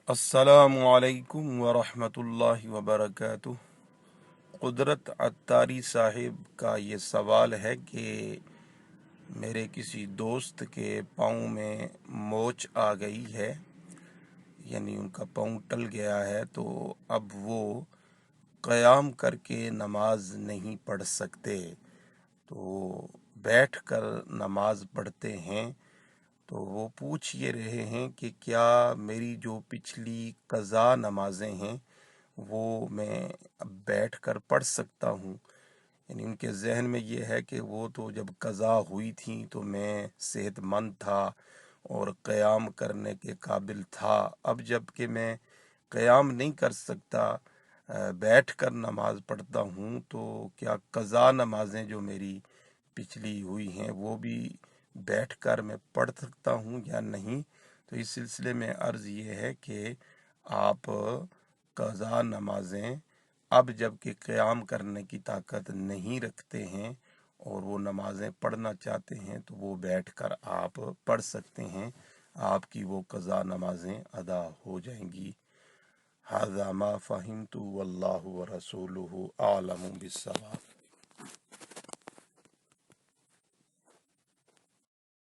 السلام علیکم ورحمۃ اللہ وبرکاتہ۔ قدرت عطاری صاحب کا یہ سوال ہے کہ میرے کسی دوست کے پاؤں میں موچ آ گئی ہے، یعنی ان کا پاؤں ٹل گیا ہے، تو اب وہ قیام کر کے نماز نہیں پڑھ سکتے، تو بیٹھ کر نماز پڑھتے ہیں۔ تو وہ پوچھ یہ رہے ہیں کہ کیا میری جو پچھلی قضا نمازیں ہیں وہ میں اب بیٹھ کر پڑھ سکتا ہوں؟ یعنی ان کے ذہن میں یہ ہے کہ وہ تو جب قضا ہوئی تھیں تو میں صحت مند تھا اور قیام کرنے کے قابل تھا، اب جب کہ میں قیام نہیں کر سکتا، بیٹھ کر نماز پڑھتا ہوں، تو کیا قضا نمازیں جو میری پچھلی ہوئی ہیں وہ بھی بیٹھ کر میں پڑھ سکتا ہوں یا نہیں؟ تو اس سلسلے میں عرض یہ ہے کہ آپ قضا نمازیں اب جب کہ قیام کرنے کی طاقت نہیں رکھتے ہیں اور وہ نمازیں پڑھنا چاہتے ہیں تو وہ بیٹھ کر آپ پڑھ سکتے ہیں، آپ کی وہ قضا نمازیں ادا ہو جائیں گی۔ ھذا ما فہمت واللہ ورسولہ اعلم بالصواب۔